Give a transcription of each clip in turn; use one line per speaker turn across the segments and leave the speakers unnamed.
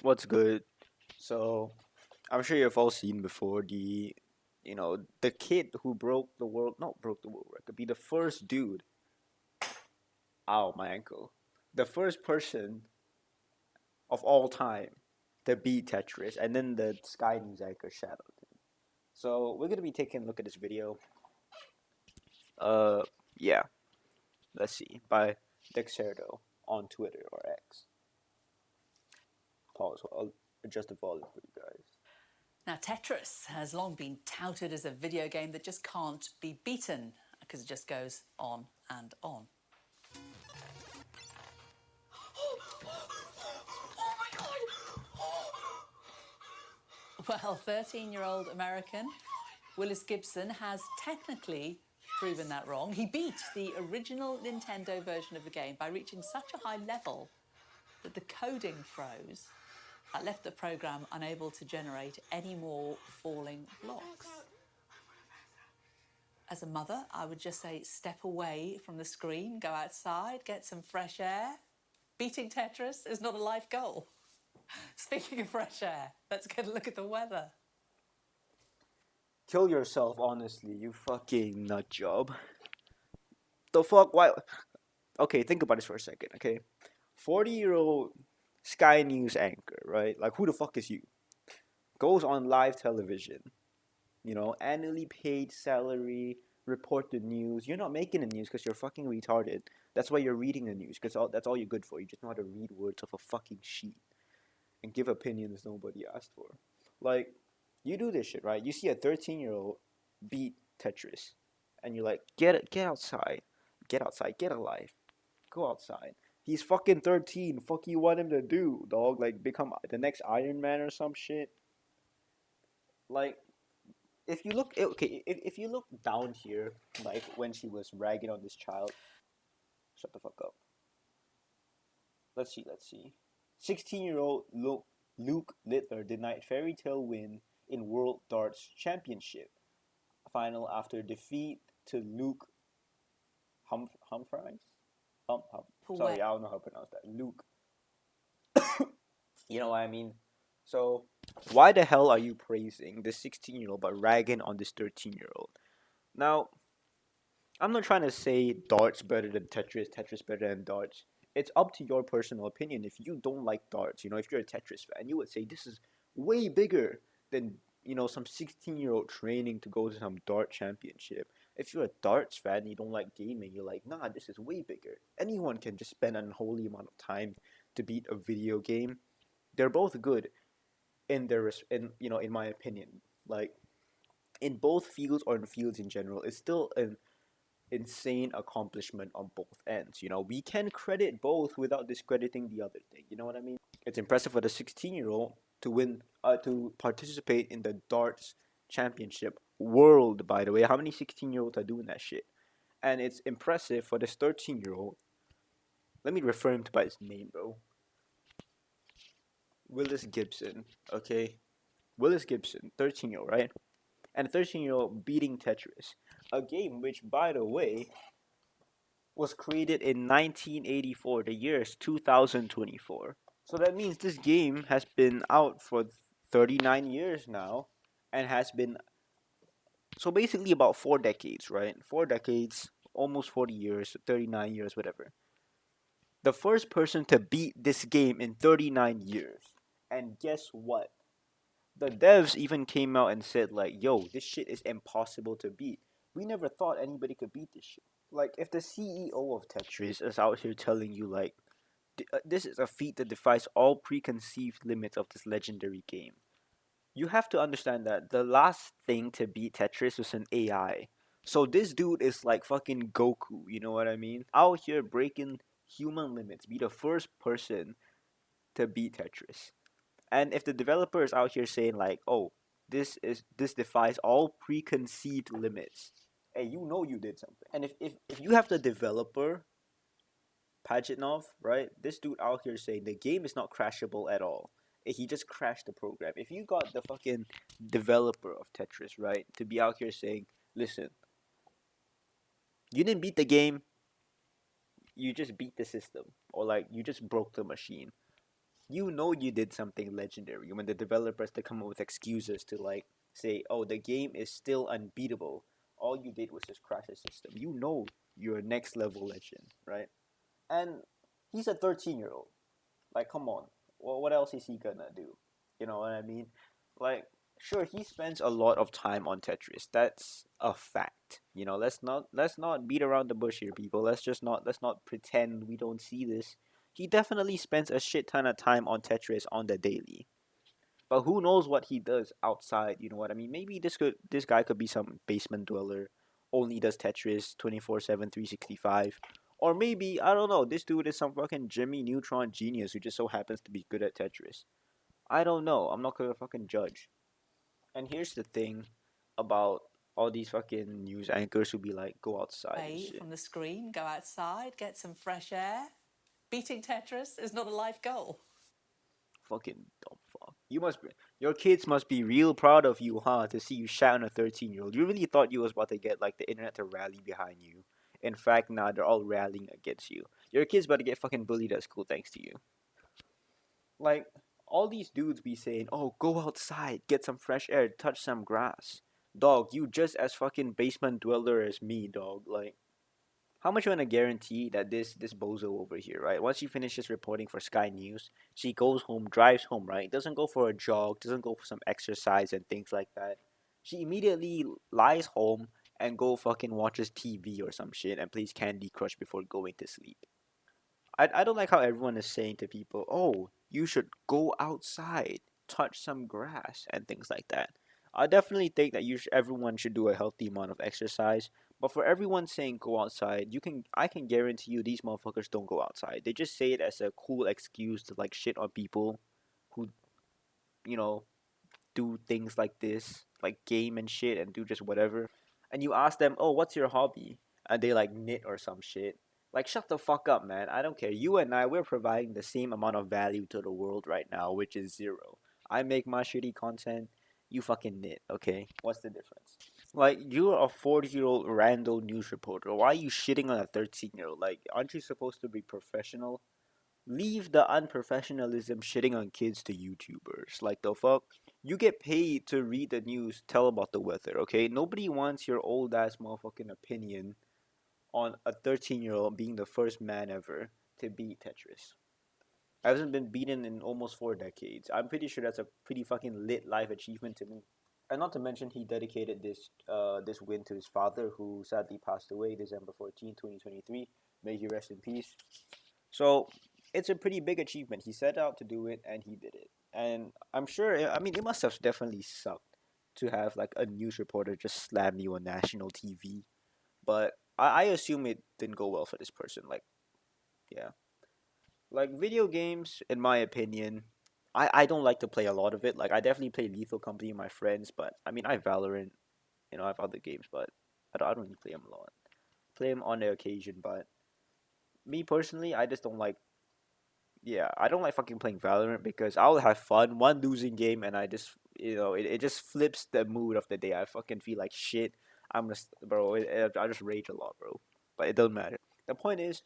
What's good? So, I'm sure you've all seen before the kid who broke the world, not broke the world record, be the first dude, ow, my ankle, the first person of all time to beat Tetris, and then the Sky News anchor shadowed him. So, we're gonna be taking a look at this video. Uh, yeah, let's see, by Dexerto on Twitter or X. Pause. I'll adjust the volume for you guys.
Now, Tetris has long been touted as a video game that just can't be beaten because it just goes on and on. Well, 13-year-old American Willis Gibson has technically proven that wrong. He beat the original Nintendo version of the game by reaching such a high level that the coding froze. That left the program unable to generate any more falling blocks. As a mother, I would just say step away from the screen, go outside, get some fresh air. Beating Tetris is not a life goal. Speaking of fresh air, let's get a look at the weather.
Kill yourself, honestly, you fucking nut job. The fuck? Why? Okay, think about this for a second, okay? 40-year-old Sky News anchor, right? Like, who the fuck is you? Goes on live television, annually paid salary, report the news. You're not making the news because you're fucking retarded. That's why you're reading the news, because that's all you're good for. You just know how to read words off a fucking sheet and give opinions nobody asked for. Like, you do this shit, right? You see a 13-year-old beat Tetris, and you're like, get outside, get a life, go outside. He's fucking 13. Fuck you want him to do, dog? Like, become the next Iron Man or some shit? Like, if you look, okay, if you look down here, like when she was ragging on this child, shut the fuck up. Let's see. 16-year-old Luke Littler denied fairy tale win in World Darts Championship final after defeat to Luke Humphries. Sorry, I don't know how to pronounce that. Luke. You know what I mean? So, why the hell are you praising this 16-year-old but ragging on this 13-year-old? Now, I'm not trying to say darts better than Tetris, Tetris better than darts. It's up to your personal opinion. If you don't like darts, if you're a Tetris fan, you would say this is way bigger than, some 16-year-old training to go to some dart championship. If you're a darts fan and you don't like gaming, you're like, nah, this is way bigger. Anyone can just spend an unholy amount of time to beat a video game. They're both good in my opinion. Like, in both fields or in fields in general, it's still an insane accomplishment on both ends. We can credit both without discrediting the other thing. You know what I mean? It's impressive for the 16-year-old to win, to participate in the darts championship world. By the way, how many 16-year-olds are doing that shit? And it's impressive for this 13-year-old. Let me refer him to by his name, bro. Willis Gibson. Okay, Willis Gibson, 13-year-old, right? And 13-year-old beating Tetris, a game which, by the way, was created in 1984. The year is 2024. So that means this game has been out for 39 years now and has been, so basically about 4 decades, right? 4 decades, almost 40 years, 39 years, whatever. The first person to beat this game in 39 years. And guess what? The devs even came out and said, like, yo, this shit is impossible to beat. We never thought anybody could beat this shit. Like, if the CEO of Tetris is out here telling you, like, this is a feat that defies all preconceived limits of this legendary game, you have to understand that the last thing to beat Tetris was an AI. So this dude is like fucking Goku, you know what I mean? Out here breaking human limits, be the first person to beat Tetris. And if the developer is out here saying like, "Oh, this defies all preconceived limits," hey, you did something. And if you have the developer Pajitnov, right? This dude out here saying the game is not crashable at all. He just crashed the program. If you got the fucking developer of Tetris, right, to be out here saying, "Listen, you didn't beat the game, you just beat the system, or like you just broke the machine." You know you did something legendary when the developers to come up with excuses to like say, oh, the game is still unbeatable. All you did was just crash the system. You know you're a next level legend, right? And he's a 13-year-old. Like, come on. Well, what else is he gonna do? You know what I mean? Like, sure, he spends a lot of time on Tetris. That's a fact. You know, let's not beat around the bush here, people. Let's not pretend we don't see this. He definitely spends a shit ton of time on Tetris on the daily. But who knows what he does outside, you know what I mean? Maybe this guy could be some basement dweller, only does Tetris 24/7 365. Or maybe, I don't know, this dude is some fucking Jimmy Neutron genius who just so happens to be good at Tetris. I don't know. I'm not gonna fucking judge. And here's the thing about all these fucking news anchors who be like, go outside and
Away
shit.
from the screen, go outside, get some fresh air. Beating Tetris is not a life goal.
Fucking dumb fuck. Your kids must be real proud of you, huh? To see you shout on a 13-year-old. You really thought you was about to get like the internet to rally behind you. In fact, nah, they're all rallying against you. Your kids about to get fucking bullied at school thanks to you. Like, all these dudes be saying, oh, go outside, get some fresh air, touch some grass. Dog, you just as fucking basement dweller as me, dog. Like, how much you wanna guarantee that this bozo over here, right? Once she finishes reporting for Sky News, she goes home, drives home, right? Doesn't go for a jog, doesn't go for some exercise and things like that. She immediately lies home and go fucking watches TV or some shit and plays Candy Crush before going to sleep. I don't like how everyone is saying to people, oh, you should go outside, touch some grass, and things like that. I definitely think that everyone should do a healthy amount of exercise. But for everyone saying go outside, I can guarantee you these motherfuckers don't go outside. They just say it as a cool excuse to like shit on people who, you know, do things like this, like game and shit and do just whatever. And you ask them, oh, what's your hobby? And they like knit or some shit. Like, shut the fuck up, man. I don't care. You and I, we're providing the same amount of value to the world right now, which is zero. I make my shitty content. You fucking knit, okay? What's the difference? Like, you're a 40-year-old rando news reporter. Why are you shitting on a 13-year-old? Like, aren't you supposed to be professional? Leave the unprofessionalism shitting on kids to YouTubers. Like, the fuck? You get paid to read the news, tell about the weather, okay? Nobody wants your old ass motherfucking opinion on a 13-year-old being the first man ever to beat Tetris. I haven't been beaten in almost 4 decades. I'm pretty sure that's a pretty fucking lit life achievement to me. And not to mention, he dedicated this win to his father, who sadly passed away December 14, 2023. May he rest in peace. So it's a pretty big achievement. He set out to do it, and he did it. And I'm sure, I mean, it must have definitely sucked to have like a news reporter just slam you on national TV. But I assume it didn't go well for this person. Like, yeah. Like, video games, in my opinion, I don't like to play a lot of it. Like, I definitely play Lethal Company with my friends, but I mean, I have Valorant, I have other games, but I don't really play them a lot. Play them on the occasion, but me personally, I just don't like. Yeah, I don't like fucking playing Valorant because I'll have fun one losing game and I just it just flips the mood of the day. I fucking feel like shit. I'm just bro. I just rage a lot, bro. But it doesn't matter. The point is,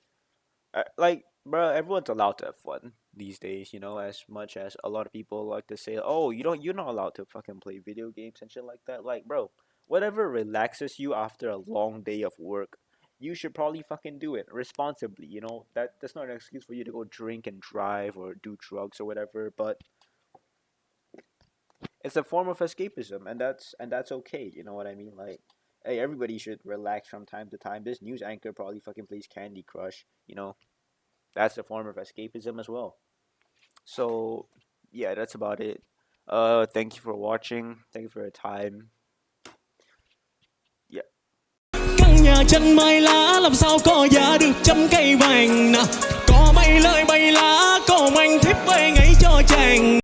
like, bro, everyone's allowed to have fun these days. As much as a lot of people like to say, oh, you're not allowed to fucking play video games and shit like that. Like, bro, whatever relaxes you after a long day of work, you should probably fucking do it responsibly. That's not an excuse for you to go drink and drive or do drugs or whatever. But it's a form of escapism, and that's okay. You know what I mean? Like, hey, everybody should relax from time to time. This news anchor probably fucking plays Candy Crush. That's a form of escapism as well. So yeah, that's about it. Thank you for watching. Thank you for your time. Yeah.
Căn nhà tranh mai lá làm sao có giá được trăm cây vàng nè. Có bay lời bay lá, có manh thiếp về ngay cho chàng.